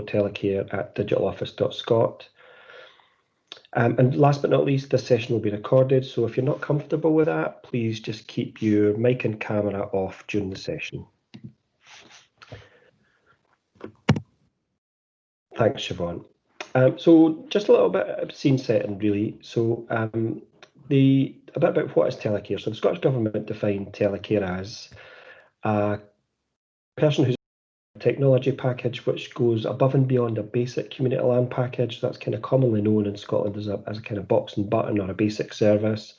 digitaltelecare@digitaloffice.scot. And last but not least, this session will be recorded, so if you're not comfortable with that, please just keep your mic and camera off during the session. Thanks, Siobhan. So just a little bit of scene setting, really. So a bit about what is telecare. So the Scottish Government defined telecare as a person who's a technology package which goes above and beyond a basic community LAN package. That's kind of commonly known in Scotland as a kind of box and button or a basic service.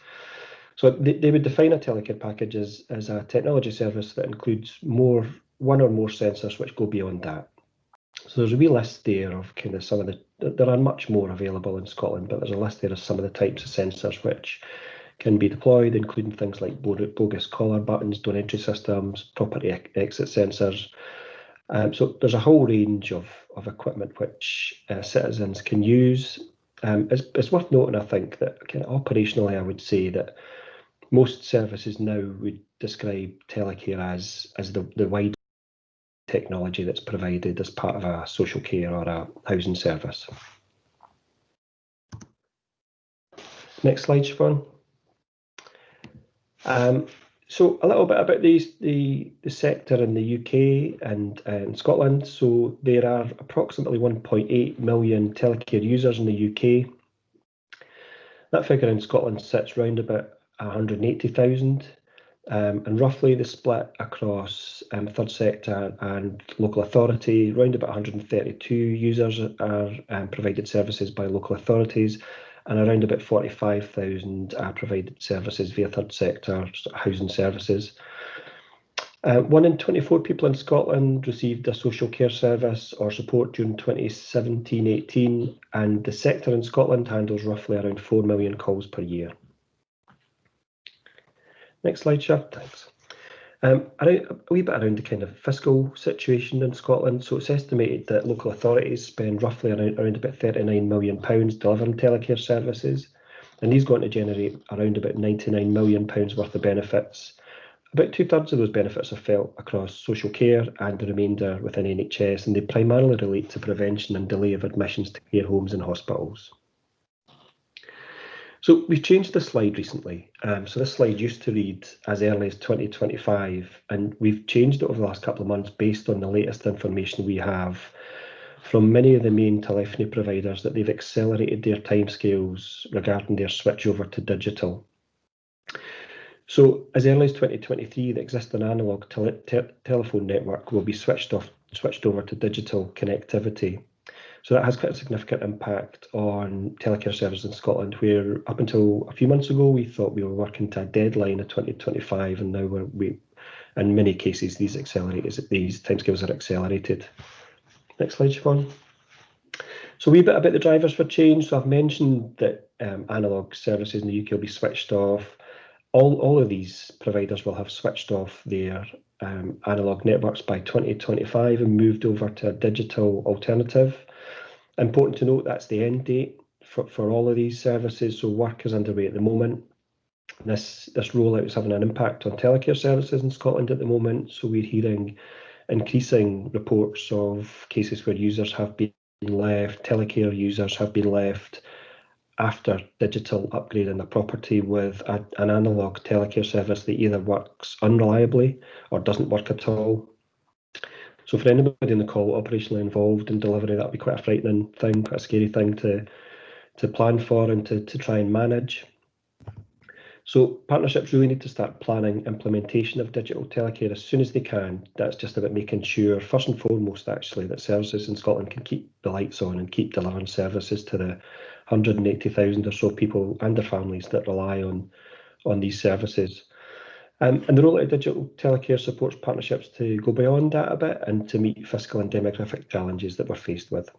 So they would define a telecare package as a technology service that includes one or more sensors which go beyond that. So there's a wee list there of kind of some of there are much more available in Scotland, but there's a list there of some of the types of sensors which can be deployed, including things like bogus caller buttons, door entry systems, property exit sensors. So there's a whole range of equipment which citizens can use. It's worth noting, I think, that kind of operationally, I would say that most services now would describe telecare as the wide technology that's provided as part of a social care or a housing service. Next slide, Siobhan. So a little bit about the sector in the UK and Scotland. So there are approximately 1.8 million telecare users in the UK. That figure in Scotland sits round about 180,000. And roughly the split across third sector and local authority, around about 132 users are provided services by local authorities, and around about 45,000 are provided services via third sector housing services. 1 in 24 people in Scotland received a social care service or support during 2017-18, and the sector in Scotland handles roughly around 4 million calls per year. Next slide, Siobhan. Thanks. A wee bit around the kind of fiscal situation in Scotland. So it's estimated that local authorities spend roughly around about £39 million delivering telecare services, and these going to generate around about £99 million worth of benefits. About 2/3 of those benefits are felt across social care and the remainder within NHS, and they primarily relate to prevention and delay of admissions to care homes and hospitals. So we've changed the slide recently. So this slide used to read as early as 2025, and we've changed it over the last couple of months based on the latest information we have from many of the main telephony providers that they've accelerated their timescales regarding their switch over to digital. So as early as 2023, the existing analogue telephone network will be switched over to digital connectivity. So that has quite a significant impact on telecare services in Scotland, where up until a few months ago, we thought we were working to a deadline of 2025, and now in many cases, these timescales are accelerated. Next slide, Siobhan. So a wee bit about the drivers for change. So I've mentioned that analogue services in the UK will be switched off. All of these providers will have switched off their analogue networks by 2025 and moved over to a digital alternative. Important to note that's the end date for all of these services, so work is underway at the moment. This rollout is having an impact on telecare services in Scotland at the moment, so we're hearing increasing reports of cases where users have been left, telecare users have been left after digital upgrade in the property with an analogue telecare service that either works unreliably or doesn't work at all. So for anybody in the call operationally involved in delivery, that would be quite a frightening thing, quite a scary thing to plan for and to try and manage. So partnerships really need to start planning implementation of digital telecare as soon as they can. That's just about making sure, first and foremost actually, that services in Scotland can keep the lights on and keep delivering services to the 180,000 or so people and their families that rely on these services. And the rollout of digital telecare supports partnerships to go beyond that a bit and to meet fiscal and demographic challenges that we're faced with.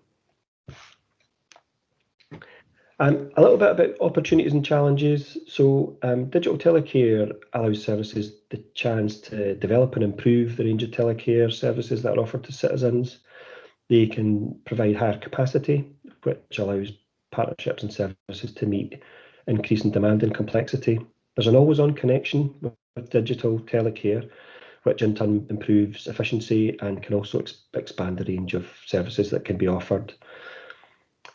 A little bit about opportunities and challenges. So digital telecare allows services the chance to develop and improve the range of telecare services that are offered to citizens. They can provide higher capacity, which allows partnerships and services to meet increasing demand and complexity. There's an always-on connection with digital telecare, which in turn improves efficiency and can also expand the range of services that can be offered.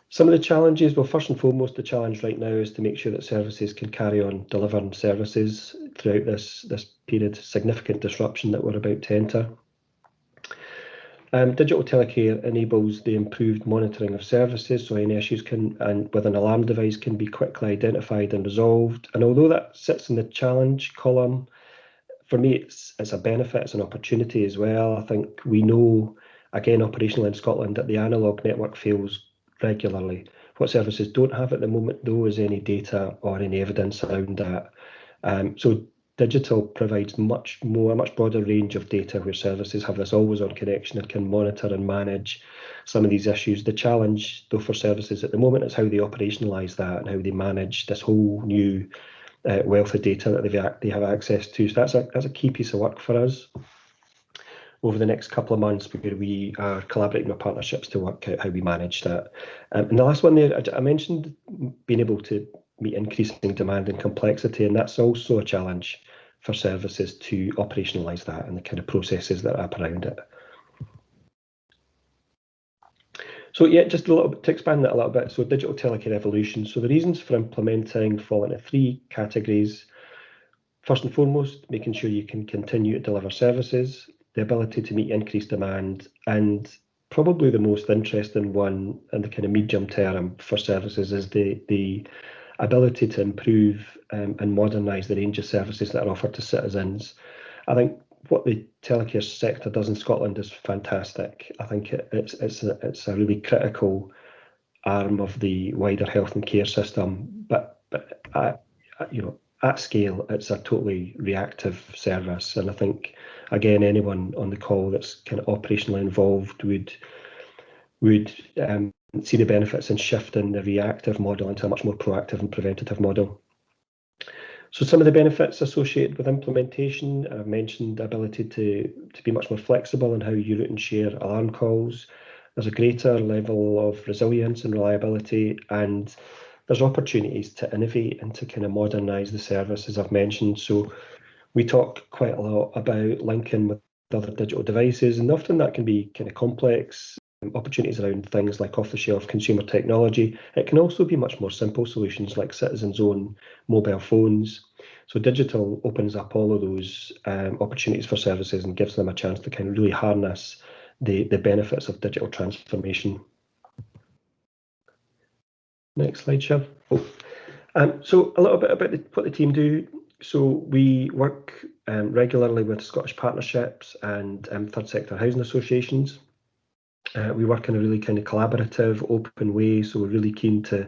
Some of the challenges, well, first and foremost, the challenge right now is to make sure that services can carry on delivering services throughout this period of significant disruption that we're about to enter. Digital telecare enables the improved monitoring of services, so any issues with an alarm device can be quickly identified and resolved. And although that sits in the challenge column, for me, it's a benefit, it's an opportunity as well. I think we know, again, operational in Scotland, that the analogue network fails regularly. What services don't have at the moment, though, is any data or any evidence around that. So digital provides a much broader range of data where services have this always-on connection and can monitor and manage some of these issues. The challenge, though, for services at the moment is how they operationalise that and how they manage this whole new wealth of data that they have access to. So that's a key piece of work for us over the next couple of months, where we are collaborating with partnerships to work out how we manage that. And the last one there, I mentioned being able to meet increasing demand and complexity, and that's also a challenge for services to operationalise that and the kind of processes that wrap around it. So yeah, just a little bit to expand that a little bit. So digital telecare evolution. So the reasons for implementing fall into 3 categories. First and foremost, making sure you can continue to deliver services, the ability to meet increased demand, and probably the most interesting one in the kind of medium term for services is the ability to improve and modernise the range of services that are offered to citizens. I think what the telecare sector does in Scotland is fantastic. I think it's a really critical arm of the wider health and care system, but at scale, it's a totally reactive service. And I think, again, anyone on the call that's kind of operationally involved would see the benefits in shifting the reactive model into a much more proactive and preventative model. So some of the benefits associated with implementation, I've mentioned the ability to be much more flexible in how you route and share alarm calls. There's a greater level of resilience and reliability, and there's opportunities to innovate and to kind of modernise the service, as I've mentioned. So we talk quite a lot about linking with other digital devices, and often that can be kind of complex. Opportunities around things like off-the-shelf consumer technology. It can also be much more simple solutions like citizens' own mobile phones. So digital opens up all of those opportunities for services and gives them a chance to kind of really harness the benefits of digital transformation. Next slide, Shiv. So a little bit about what the team do. So we work regularly with Scottish partnerships and third sector housing associations. We work in a really kind of collaborative, open way, so we're really keen to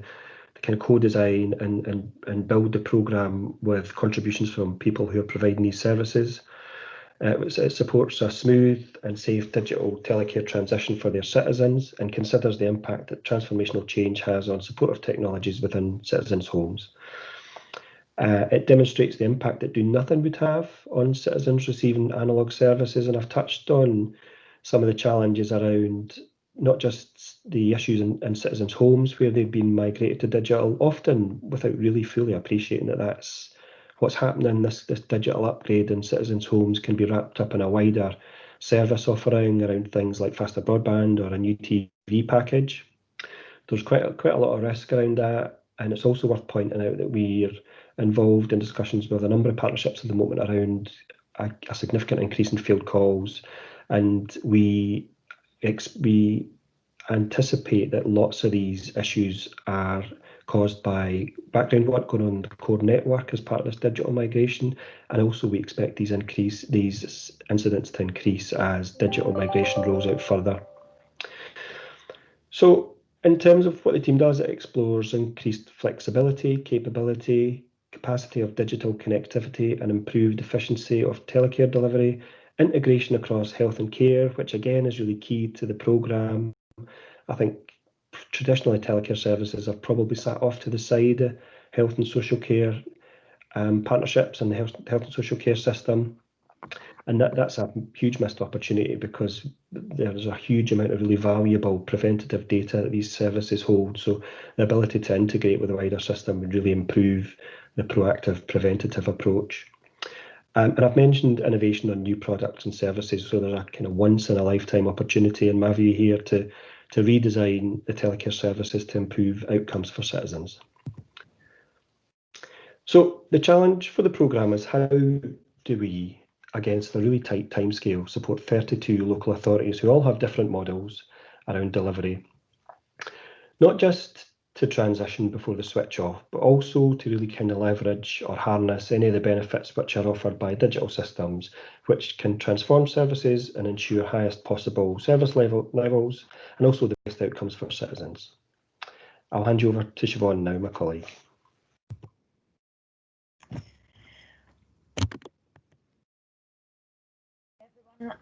kind of co-design and build the programme with contributions from people who are providing these services. It supports a smooth and safe digital telecare transition for their citizens and considers the impact that transformational change has on supportive technologies within citizens' homes. It demonstrates the impact that doing nothing would have on citizens receiving analogue services, and I've touched on some of the challenges around not just the issues in citizens' homes where they've been migrated to digital, often without really fully appreciating that that's what's happening. This digital upgrade in citizens' homes can be wrapped up in a wider service offering around things like faster broadband or a new TV package. There's quite a lot of risk around that, and it's also worth pointing out that we're involved in discussions with a number of partnerships at the moment around a significant increase in field calls. And we anticipate that lots of these issues are caused by background work going on the core network as part of this digital migration, and also we expect these incidents to increase as digital migration rolls out further. So in terms of what the team does, it explores increased flexibility, capability, capacity of digital connectivity, and improved efficiency of telecare delivery, integration across health and care, which again is really key to the programme. I think traditionally telecare services are probably sat off to the side, health and social care partnerships and the health and social care system. And that's a huge missed opportunity because there's a huge amount of really valuable preventative data that these services hold. So the ability to integrate with the wider system would really improve the proactive preventative approach. And I've mentioned innovation on new products and services, so there's a kind of once in a lifetime opportunity in my view here to redesign the telecare services to improve outcomes for citizens. So the challenge for the programme is, how do we, against a really tight timescale, support 32 local authorities who all have different models around delivery, not just to transition before the switch off, but also to really kind of leverage or harness any of the benefits which are offered by digital systems, which can transform services and ensure highest possible service levels and also the best outcomes for citizens. I'll hand you over to Siobhan now, my colleague.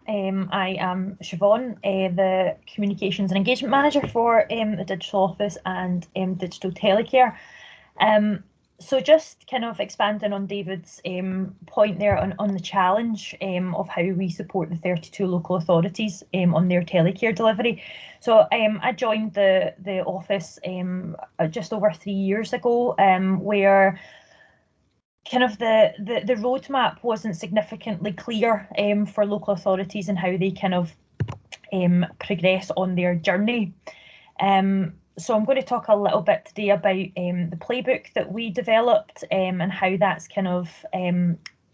I am Siobhan, the Communications and Engagement Manager for the Digital Office and Digital Telecare. So just kind of expanding on David's point there on the challenge of how we support the 32 local authorities on their telecare delivery. So I joined the office just over 3 years ago, where kind of the roadmap wasn't significantly clear for local authorities and how they kind of progress on their journey. So I'm going to talk a little bit today about the playbook that we developed and how that's kind of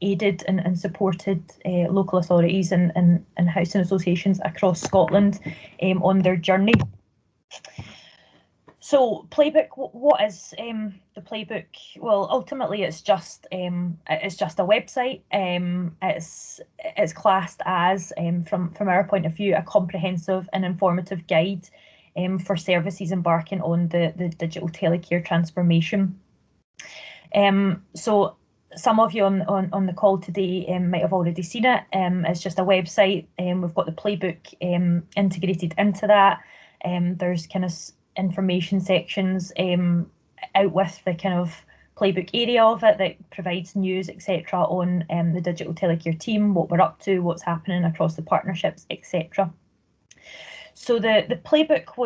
aided and supported local authorities and housing associations across Scotland on their journey. So playbook, what is the playbook? Well, ultimately it's just a website. It's classed as, from our point of view, a comprehensive and informative guide for services embarking on the digital telecare transformation. So some of you on the call today might have already seen it. It's just a website. We've got the playbook integrated into that. There's kind of information sections out with the kind of playbook area of it that provides news, etc., on the digital telecare team, what we're up to, what's happening across the partnerships, etc. So the playbook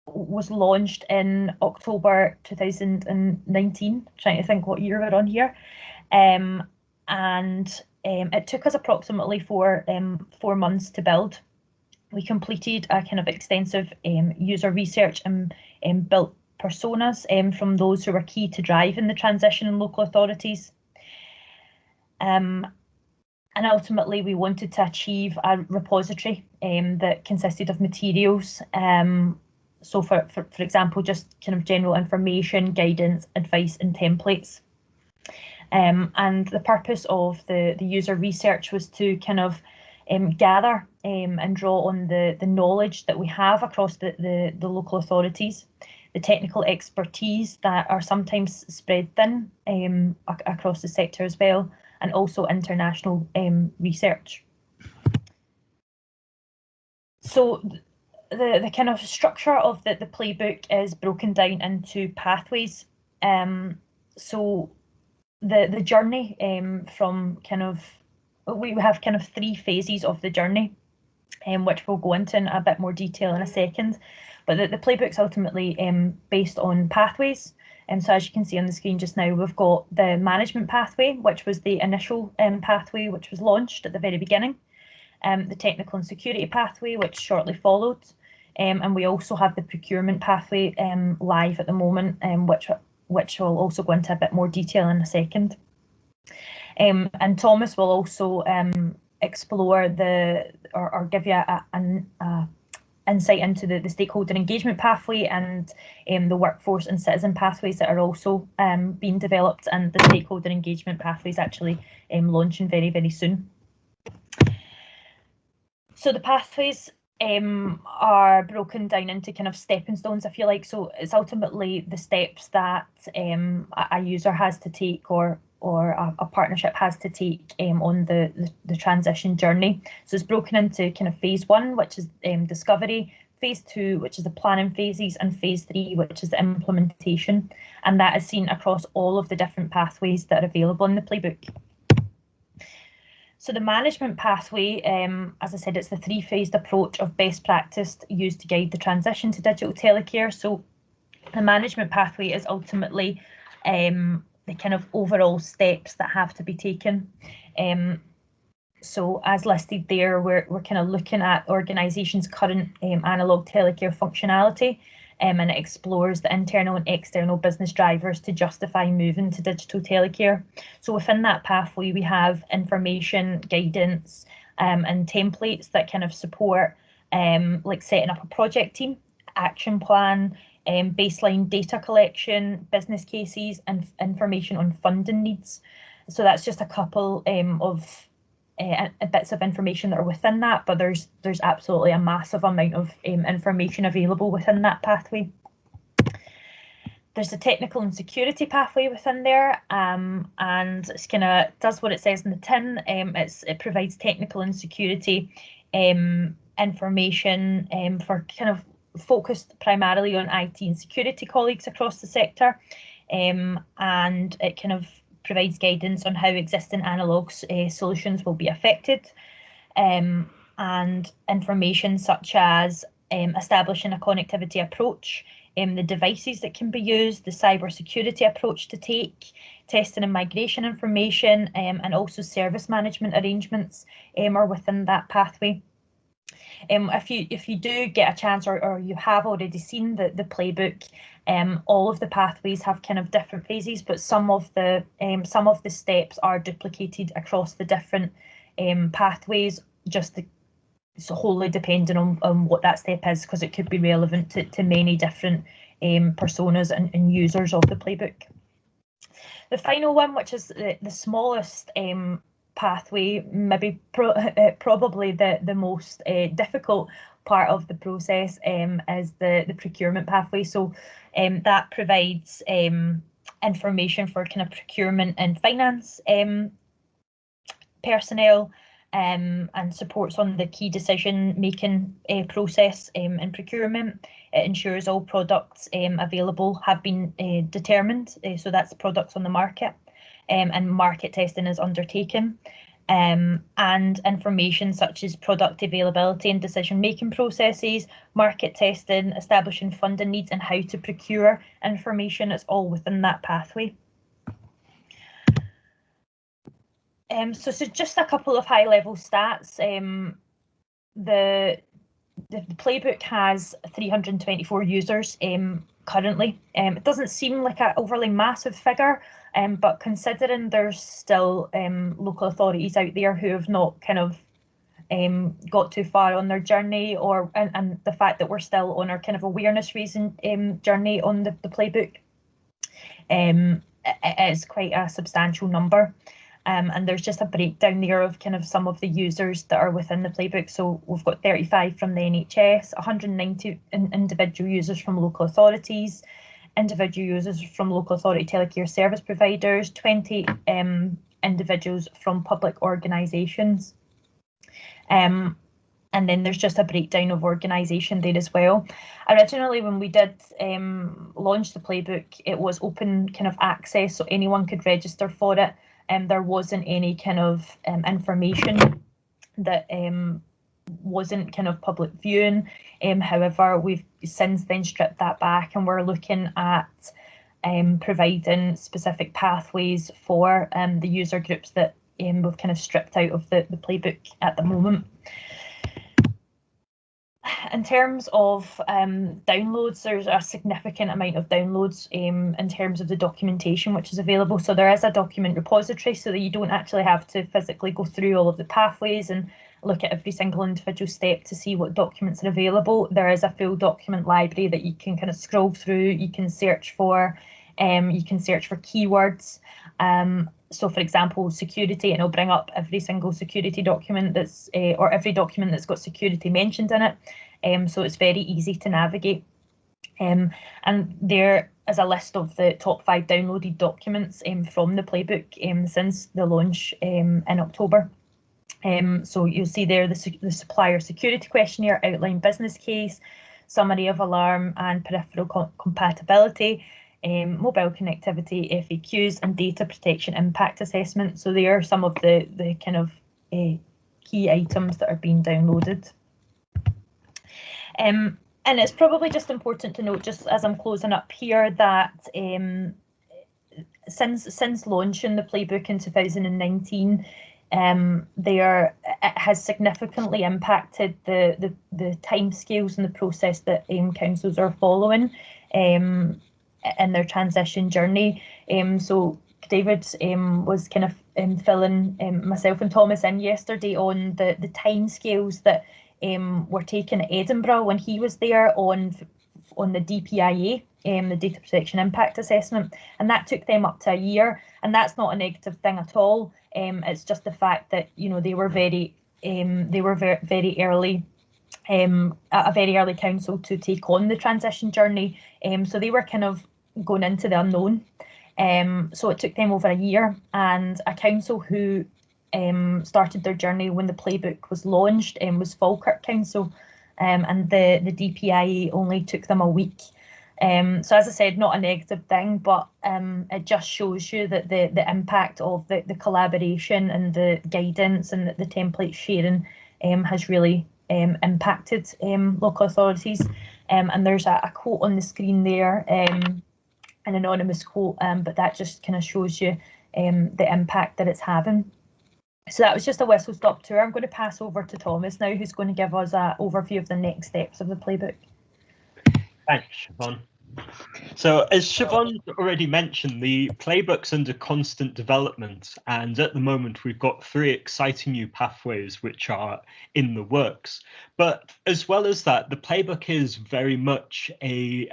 was launched in October 2019. Trying to think what year we're on here, and it took us approximately four months to build. We completed a kind of extensive user research and built personas from those who were key to driving the transition in local authorities. And ultimately, we wanted to achieve a repository that consisted of materials. So for example, just kind of general information, guidance, advice and templates. And the purpose of the user research was to kind of gather and draw on the knowledge that we have across the local authorities, the technical expertise that are sometimes spread thin across the sector as well, and also international research. So the kind of structure of the playbook is broken down into pathways. So the journey from kind of, we have kind of 3 phases of the journey, which we'll go into in a bit more detail in a second. But the playbook's ultimately based on pathways. So as you can see on the screen just now, we've got the management pathway, which was the initial pathway, which was launched at the very beginning. The technical and security pathway, which shortly followed. And we also have the procurement pathway live at the moment, which we'll also go into a bit more detail in a second. And Thomas will also explore or give you an insight into the stakeholder engagement pathway and the workforce and citizen pathways that are also being developed, and the stakeholder engagement pathways actually launching very, very soon. So the pathways are broken down into kind of stepping stones, if you like. So it's ultimately the steps that a user has to take or a partnership has to take on the transition journey. So it's broken into kind of phase 1, which is discovery, phase 2, which is the planning phases, and phase 3, which is the implementation. And that is seen across all of the different pathways that are available in the playbook. So the management pathway, as I said, it's the 3-phased approach of best practice used to guide the transition to digital telecare. So the management pathway is ultimately kind of overall steps that have to be taken. So as listed there, we're kind of looking at organisations' current analogue telecare functionality, and it explores the internal and external business drivers to justify moving to digital telecare. So within that pathway, we have information, guidance, and templates that kind of support like setting up a project team, action plan, baseline data collection, business cases, and information on funding needs. So that's just a couple of bits of information that are within that, but there's absolutely a massive amount of information available within that pathway. There's a technical and security pathway within there, and it's kind of does what it says in the tin. It provides technical and security information for kind of focused primarily on IT and security colleagues across the sector, and it kind of provides guidance on how existing analogue solutions will be affected, and information such as establishing a connectivity approach, the devices that can be used, the cybersecurity approach to take, testing and migration information, and also service management arrangements are within that pathway. If you do get a chance, or you have already seen the playbook, all of the pathways have kind of different phases, but some of the steps are duplicated across the different pathways, just so wholly depending on what that step is, because it could be relevant to many different personas and users of the playbook. The final one, which is the smallest pathway, maybe probably the most difficult part of the process, is the procurement pathway. So that provides information for kind of procurement and finance personnel, and supports on the key decision-making process in procurement. It ensures all products available have been determined, so that's products on the market, and market testing is undertaken. And information such as product availability and decision-making processes, market testing, establishing funding needs, and how to procure information, it's all within that pathway. So just a couple of high-level stats. The playbook has 324 users currently. It doesn't seem like an overly massive figure, but considering there's still local authorities out there who have not kind of got too far on their journey, and the fact that we're still on our kind of awareness raising journey on the playbook, it is quite a substantial number. And there's just a breakdown there of kind of some of the users that are within the playbook. So we've got 35 from the NHS, 190 individual users from local authorities, individual users from local authority telecare service providers, 20 individuals from public organisations. And then there's just a breakdown of organisation there as well. Originally, when we did launch the playbook, it was open kind of access, so anyone could register for it. There wasn't any kind of information that wasn't kind of public viewing. However, we've since then stripped that back, and we're looking at providing specific pathways for the user groups that we've kind of stripped out of the playbook at the moment. In terms of downloads, there's a significant amount of downloads in terms of the documentation which is available. So there is a document repository, so that you don't actually have to physically go through all of the pathways and look at every single individual step to see what documents are available. There is a full document library that you can kind of scroll through. You can search for keywords. So for example, security, and it'll bring up every single security document that's or every document that's got security mentioned in it. So it's very easy to navigate. And there is a list of the top 5 downloaded documents from the playbook since the launch in October. So you'll see there the supplier security questionnaire, outline business case, summary of alarm and peripheral compatibility, mobile connectivity, FAQs, and data protection impact assessment. So there are some of the kind of key items that are being downloaded. And it's probably just important to note, just as I'm closing up here, that since launching the playbook in 2019, it has significantly impacted the timescales and the process that councils are following in their transition journey. So David was kind of filling myself and Thomas in yesterday on the timescales that were taken at Edinburgh when he was there on the DPIA, the Data Protection Impact Assessment, and that took them up to a year. And that's not a negative thing at all. It's just the fact that they were very early, a very early council to take on the transition journey. So they were kind of going into the unknown. So it took them over a year, and a council who started their journey when the playbook was launched was Falkirk Council, and the DPIA only took them a week. So as I said, not a negative thing, but it just shows you that the impact of the collaboration and the guidance and the template sharing has really impacted local authorities. And there's a quote on the screen there, an anonymous quote, but that just kind of shows you the impact that it's having. So that was just a whistle-stop tour. I'm going to pass over to Thomas now, who's going to give us an overview of the next steps of the playbook. Thanks, Siobhan. So as Siobhan already mentioned, the playbook's under constant development, and at the moment we've got 3 exciting new pathways which are in the works. But as well as that, the playbook is very much a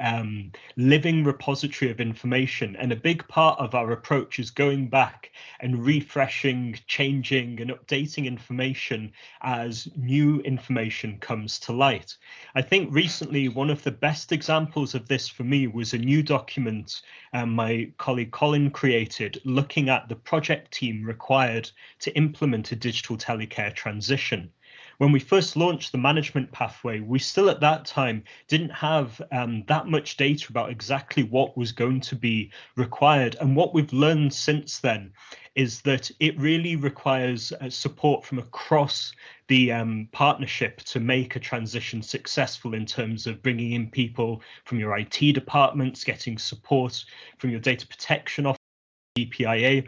living repository of information, and a big part of our approach is going back and refreshing, changing and updating information as new information comes to light. I think recently one of the best examples of this for me was a new document my colleague Colin created, looking at the project team required to implement a digital telecare transition. When we first launched the management pathway, we still at that time didn't have that much data about exactly what was going to be required. And what we've learned since then is that it really requires support from across the partnership to make a transition successful, in terms of bringing in people from your IT departments, getting support from your data protection office, DPIA.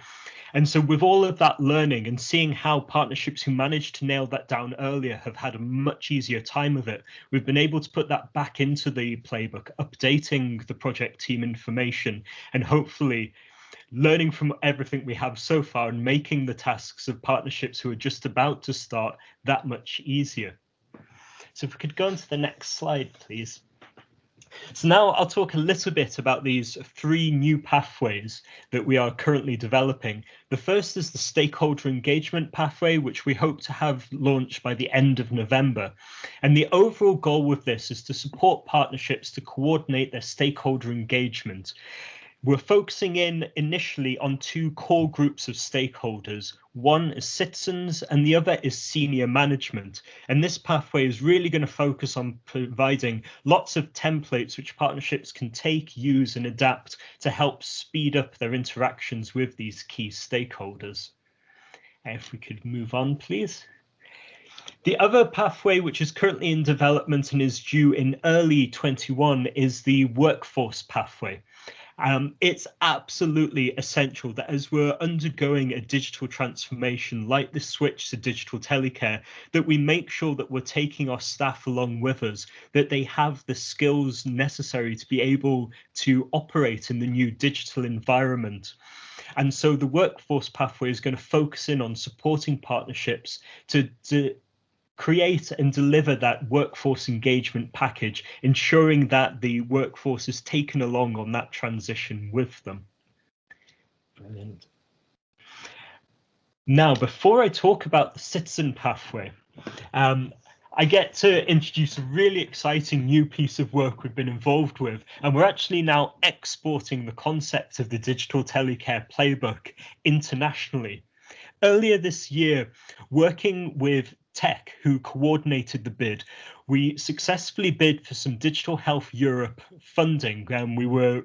And so with all of that learning and seeing how partnerships who managed to nail that down earlier have had a much easier time of it, we've been able to put that back into the playbook, updating the project team information, and hopefully learning from everything we have so far and making the tasks of partnerships who are just about to start that much easier. So if we could go on to the next slide, please. So now I'll talk a little bit about these 3 new pathways that we are currently developing. The first is the stakeholder engagement pathway, which we hope to have launched by the end of November. And the overall goal with this is to support partnerships to coordinate their stakeholder engagement. We're focusing in initially on 2 core groups of stakeholders. One is citizens and the other is senior management. And this pathway is really going to focus on providing lots of templates which partnerships can take, use and adapt to help speed up their interactions with these key stakeholders. If we could move on, please. The other pathway, which is currently in development and is due in early 21, is the workforce pathway. It's absolutely essential that as we're undergoing a digital transformation like the switch to digital telecare, that we make sure that we're taking our staff along with us, that they have the skills necessary to be able to operate in the new digital environment. And so the workforce pathway is going to focus in on supporting partnerships to create and deliver that workforce engagement package, ensuring that the workforce is taken along on that transition with them. Brilliant. Now, before I talk about the citizen pathway, I get to introduce a really exciting new piece of work we've been involved with, and we're actually now exporting the concept of the Digital Telecare Playbook internationally. Earlier this year, working with Tech, who coordinated the bid, we successfully bid for some Digital Health Europe funding, and we were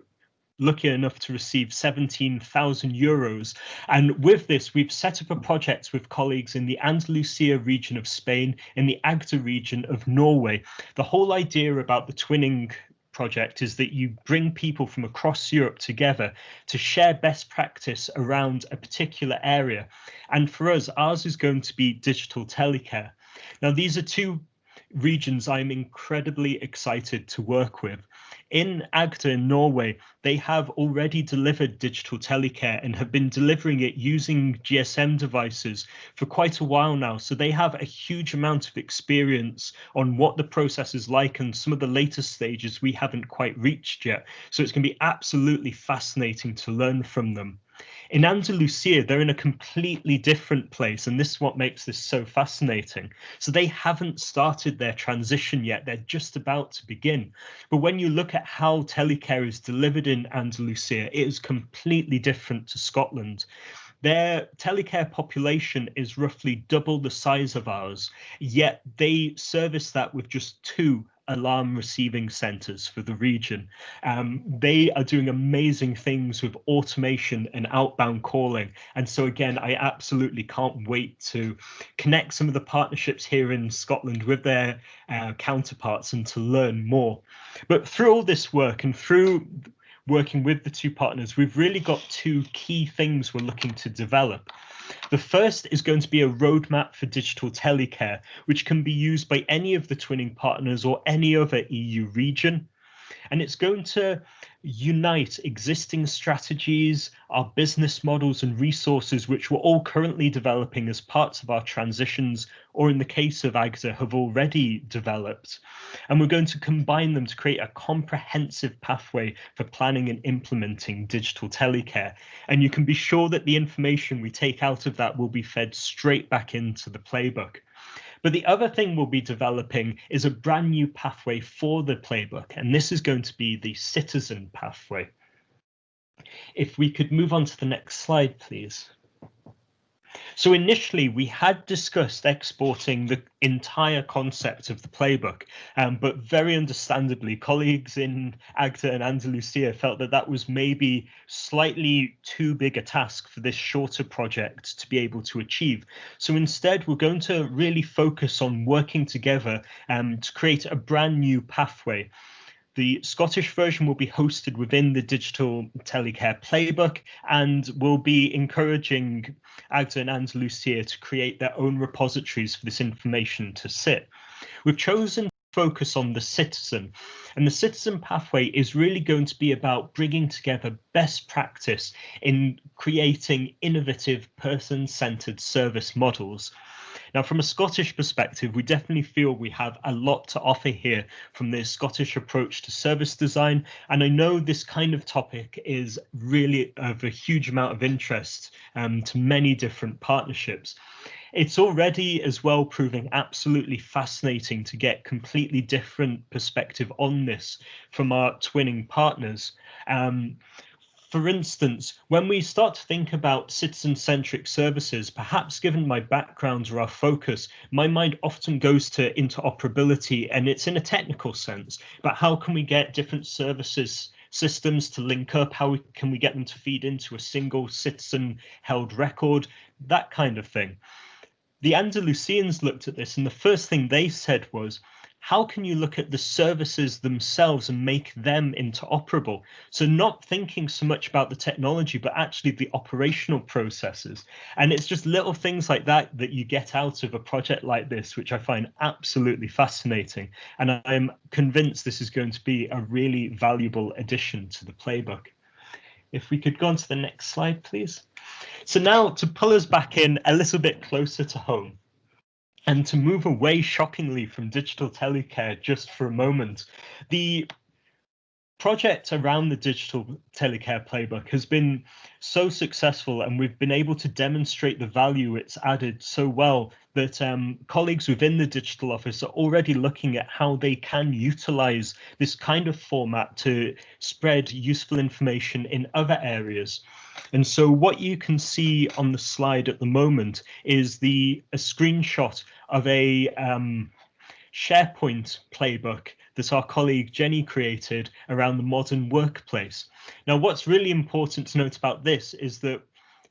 lucky enough to receive 17,000 euros. And with this, we've set up a project with colleagues in the Andalusia region of Spain, in the Agder region of Norway. The whole idea about the twinning project is that you bring people from across Europe together to share best practice around a particular area. And for us, ours is going to be digital telecare. Now, these are two regions I'm incredibly excited to work with. In Agder in Norway, they have already delivered digital telecare and have been delivering it using GSM devices for quite a while now. So they have a huge amount of experience on what the process is like and some of the later stages we haven't quite reached yet. So it's going to be absolutely fascinating to learn from them. In Andalusia, they're in a completely different place, and this is what makes this so fascinating. So they haven't started their transition yet, they're just about to begin. But when you look at how telecare is delivered in Andalusia, it is completely different to Scotland. Their telecare population is roughly double the size of ours, yet they service that with just 2 alarm receiving centers for the region. They are doing amazing things with automation and outbound calling. And so again, I absolutely can't wait to connect some of the partnerships here in Scotland with their counterparts and to learn more. But through all this work and through working with the 2 partners, we've really got 2 key things we're looking to develop. The first is going to be a roadmap for digital telecare, which can be used by any of the twinning partners or any other EU region. And it's going to unite existing strategies, our business models and resources, which we're all currently developing as parts of our transitions, or in the case of Agder, have already developed. And we're going to combine them to create a comprehensive pathway for planning and implementing digital telecare. And you can be sure that the information we take out of that will be fed straight back into the playbook. But the other thing we'll be developing is a brand new pathway for the playbook, and this is going to be the citizen pathway. If we could move on to the next slide, please. So initially, we had discussed exporting the entire concept of the playbook, but very understandably, colleagues in Agder and Andalusia felt that that was maybe slightly too big a task for this shorter project to be able to achieve. So instead, we're going to really focus on working together to create a brand new pathway. The Scottish version will be hosted within the Digital Telecare Playbook, and will be encouraging Agder and Andalusia to create their own repositories for this information to sit. We've chosen to focus on the citizen, and the citizen pathway is really going to be about bringing together best practice in creating innovative person-centered service models. Now, from a Scottish perspective, we definitely feel we have a lot to offer here from the Scottish approach to service design. And I know this kind of topic is really of a huge amount of interest to many different partnerships. It's already as well proving absolutely fascinating to get completely different perspective on this from our twinning partners. For instance, when we start to think about citizen-centric services, perhaps given my background or our focus, my mind often goes to interoperability, and it's in a technical sense, but how can we get different systems to link up? How can we get them to feed into a single citizen-held record? That kind of thing. The Andalusians looked at this, and the first thing they said was, how can you look at the services themselves and make them interoperable? So not thinking so much about the technology, but actually the operational processes. And it's just little things like that that you get out of a project like this, which I find absolutely fascinating. And I'm convinced this is going to be a really valuable addition to the playbook. If we could go on to the next slide, please. So now to pull us back in a little bit closer to home, and to move away shockingly from digital telecare just for a moment, the project around the Digital Telecare Playbook has been so successful, and we've been able to demonstrate the value it's added so well that colleagues within the digital office are already looking at how they can utilize this kind of format to spread useful information in other areas. And so what you can see on the slide at the moment is a screenshot of a SharePoint playbook that our colleague Jenny created around the modern workplace. Now, what's really important to note about this is that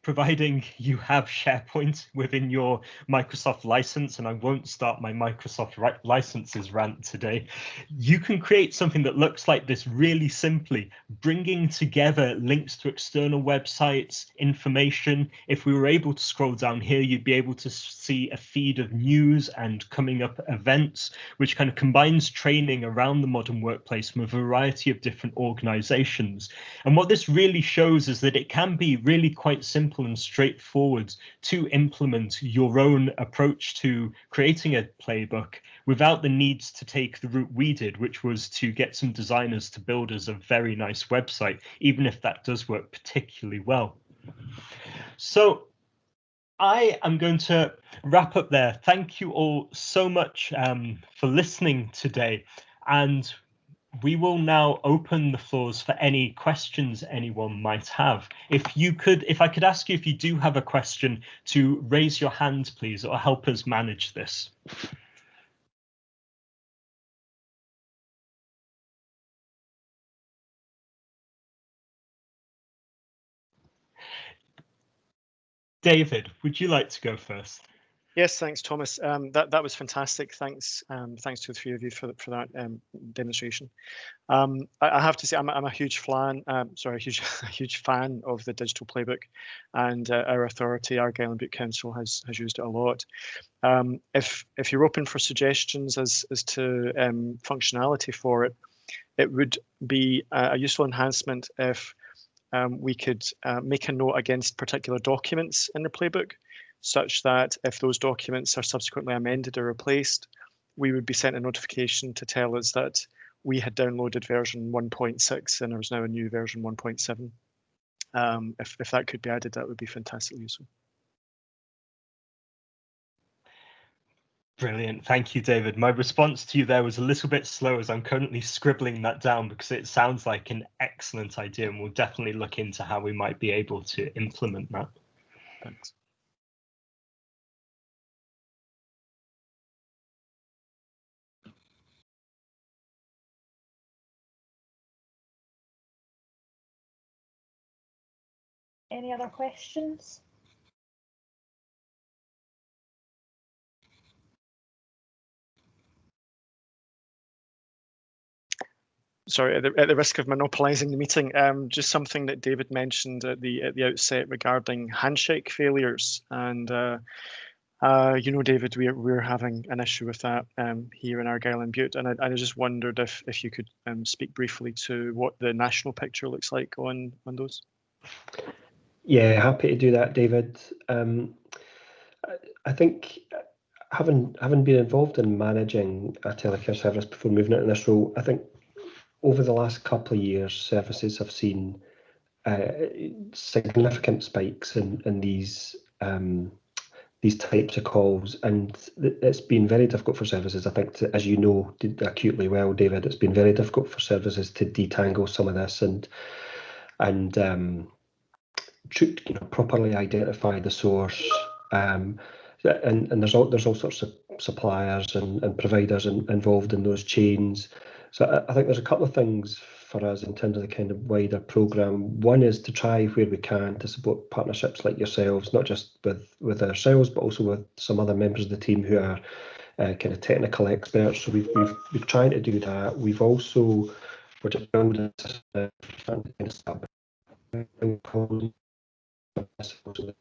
providing you have SharePoint within your Microsoft license, and I won't start my Microsoft licenses rant today, you can create something that looks like this really simply, bringing together links to external websites, information. If we were able to scroll down here, you'd be able to see a feed of news and coming up events, which kind of combines training around the modern workplace from a variety of different organizations. And what this really shows is that it can be really quite simple and straightforward to implement your own approach to creating a playbook without the need to take the route we did, which was to get some designers to build us a very nice website, even if that does work particularly well. So I am going to wrap up there. Thank you all so much for listening today. And we will now open the floors for any questions anyone might have. If I could ask you, if you do have a question, to raise your hand, please, or help us manage this. David, would you like to go first? Yes, thanks, Thomas. That was fantastic. Thanks to the three of you for that demonstration. I have to say I'm a huge fan. A huge fan of the Digital Playbook, and our authority, Argyll and Bute Council, has used it a lot. If you're open for suggestions as to functionality for it, it would be a useful enhancement if we could make a note against particular documents in the playbook, such that if those documents are subsequently amended or replaced, we would be sent a notification to tell us that we had downloaded version 1.6 and there was now a new version 1.7. If that could be added, that would be fantastically useful. Brilliant. Thank you, David. My response to you there was a little bit slow, as I'm currently scribbling that down, because it sounds like an excellent idea, and we'll definitely look into how we might be able to implement that. Thanks. Any other questions? Sorry, at the risk of monopolising the meeting, just something that David mentioned at the outset regarding handshake failures, and you know, David, we're having an issue with that here in Argyll and Bute, and I just wondered if you could speak briefly to what the national picture looks like on those. Yeah, happy to do that, David. I think having been involved in managing a telecare service before moving into this role, I think over the last couple of years, services have seen significant spikes in these types of calls, and it's been very difficult for services. I think, as you know acutely well, David, it's been very difficult for services to detangle some of this and properly identify the source. And there's all sorts of suppliers and providers involved in those chains. So I think there's a couple of things for us in terms of the kind of wider programme. One is to try where we can to support partnerships like yourselves, not just with ourselves, but also with some other members of the team who are kind of technical experts. So we're trying to do that. We're just building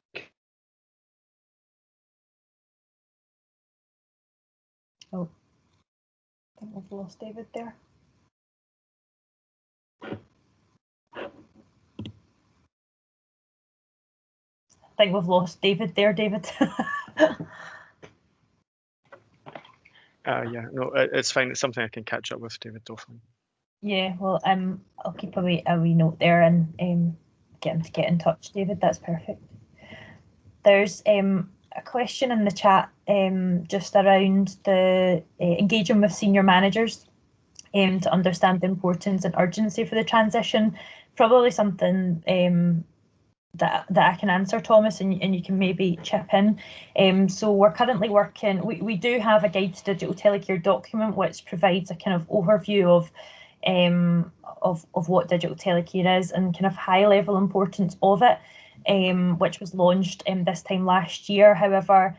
Oh, I think we've lost David there. I think we've lost David there, David. Yeah, no, it's fine. It's something I can catch up with David Dauphin. Yeah, well, I'll keep a wee note there and get him to get in touch, David. That's perfect. There's a question in the chat just around the engaging with senior managers to understand the importance and urgency for the transition. Probably something that I can answer, Thomas, and you can maybe chip in. So we're currently working. We do have a guide to digital telecare document which provides a kind of overview of what digital telecare is and kind of high level importance of it. which was launched this time last year. However,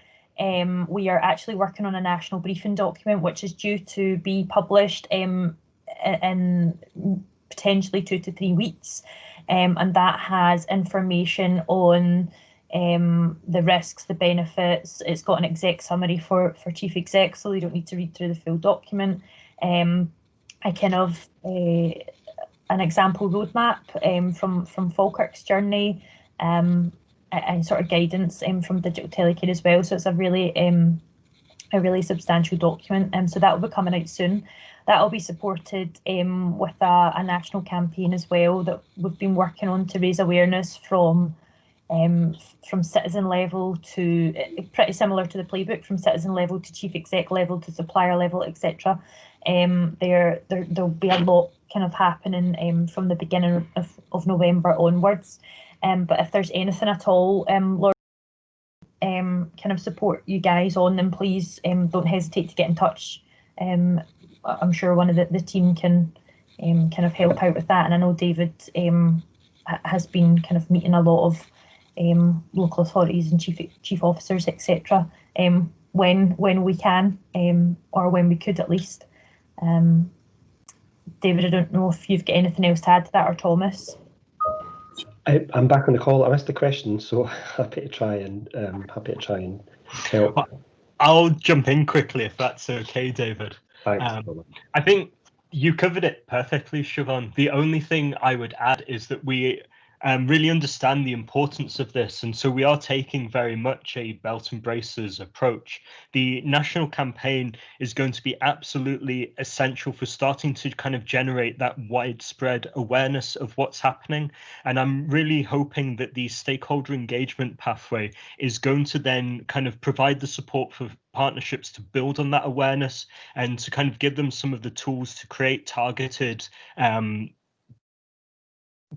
we are actually working on a national briefing document, which is due to be published in potentially 2 to 3 weeks, and that has information on the risks, the benefits. It's got an exec summary for chief exec, so they don't need to read through the full document. A kind of an example roadmap from Falkirk's journey, and sort of guidance from Digital Telecare as well. So it's a really substantial document. So that will be coming out soon. That will be supported with a national campaign as well that we've been working on to raise awareness from citizen level to, pretty similar to the playbook, from citizen level to chief exec level to supplier level, etc. There'll be a lot kind of happening from the beginning of November onwards. But if there's anything at all, Laura, kind of support you guys on them, please don't hesitate to get in touch. I'm sure one of the team can kind of help out with that, and I know David has been kind of meeting a lot of local authorities and chief officers, etc. When we can, or when we could at least. David, I don't know if you've got anything else to add to that, or Thomas. I'm back on the call. I missed the question, so happy to try and help. I'll jump in quickly if that's okay, David. Thanks. I think you covered it perfectly, Siobhan. The only thing I would add is that we really understand the importance of this, and so we are taking very much a belt and braces approach. The national campaign is going to be absolutely essential for starting to kind of generate that widespread awareness of what's happening, and I'm really hoping that the stakeholder engagement pathway is going to then kind of provide the support for partnerships to build on that awareness and to kind of give them some of the tools to create targeted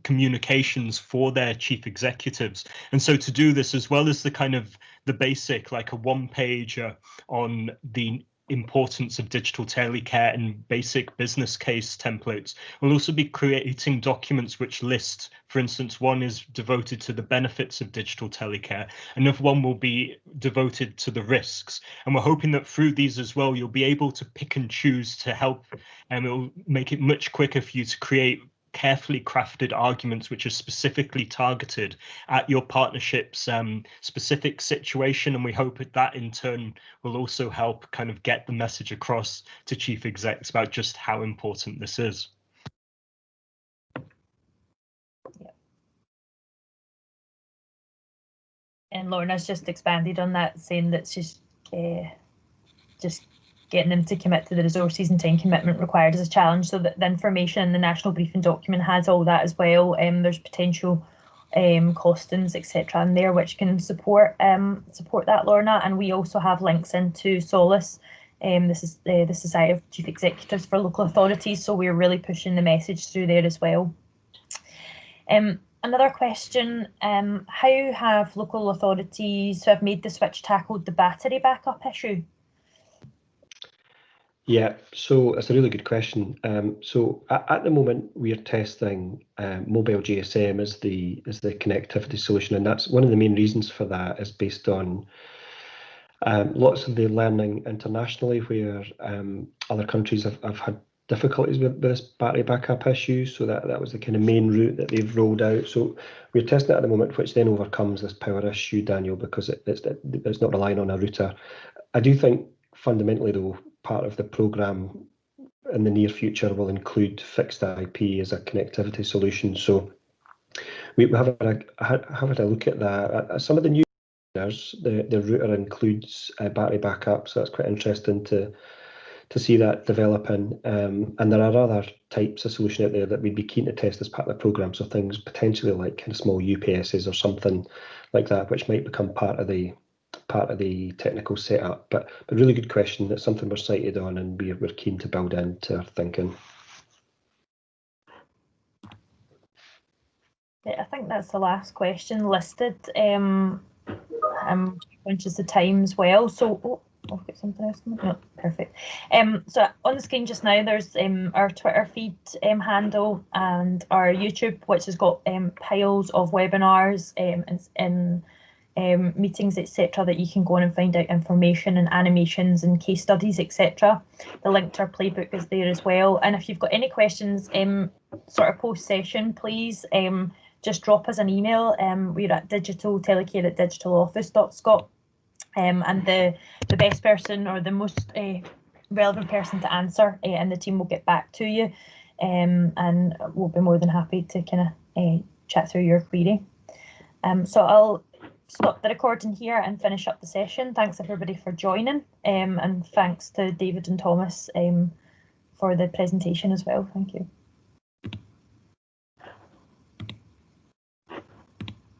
communications for their chief executives. And so to do this, as well as the kind of the basic, like a one-pager on the importance of digital telecare and basic business case templates, we'll also be creating documents which list, for instance, one is devoted to the benefits of digital telecare, another one will be devoted to the risks, and we're hoping that through these as well you'll be able to pick and choose to help, and it'll make it much quicker for you to create carefully crafted arguments which are specifically targeted at your partnership's specific situation, and we hope that in turn will also help kind of get the message across to chief execs about just how important this is. Yeah. And Lorna's just expanded on that, saying that she's just getting them to commit to the resources and time commitment required is a challenge. So that the information in the national briefing document has all that as well. There's potential costings, etc. in there which can support that, Lorna. And we also have links into Solace. This is the Society of Chief Executives for Local Authorities. So we're really pushing the message through there as well. Another question, how have local authorities who have made the switch tackled the battery backup issue? Yeah, so it's a really good question. So at the moment we are testing mobile GSM as the connectivity solution, and that's one of the main reasons for that is based on lots of the learning internationally where other countries have had difficulties with this battery backup issue. So that was the kind of main route that they've rolled out. So we're testing it at the moment, which then overcomes this power issue, Daniel, because it's not relying on a router. I do think fundamentally though, part of the programme in the near future will include fixed IP as a connectivity solution. So we have had a look at that. Some of the new the router includes battery backup, so that's quite interesting to see that developing. And there are other types of solution out there that we'd be keen to test as part of the programme. So things potentially like kind of small UPSs or something like that, which might become part of the technical setup. But a really good question. That's something we're sighted on and we're keen to build into our thinking. Yeah, I think that's the last question listed. I'm conscious of time as well. So I've got something else. No, perfect. So on the screen just now, there's our Twitter feed handle and our YouTube, which has got piles of webinars and meetings, etc., that you can go on and find out information and animations and case studies, etc. The link to our playbook is there as well. And if you've got any questions, sort of post session, please just drop us an email. We're at digitaltelecare@digitaloffice.scot. And the best person or the most relevant person to answer and the team will get back to you, and we'll be more than happy to kind of chat through your query. So I'll stop the recording here and finish up the session. Thanks everybody for joining, and thanks to David and Thomas for the presentation as well. Thank you.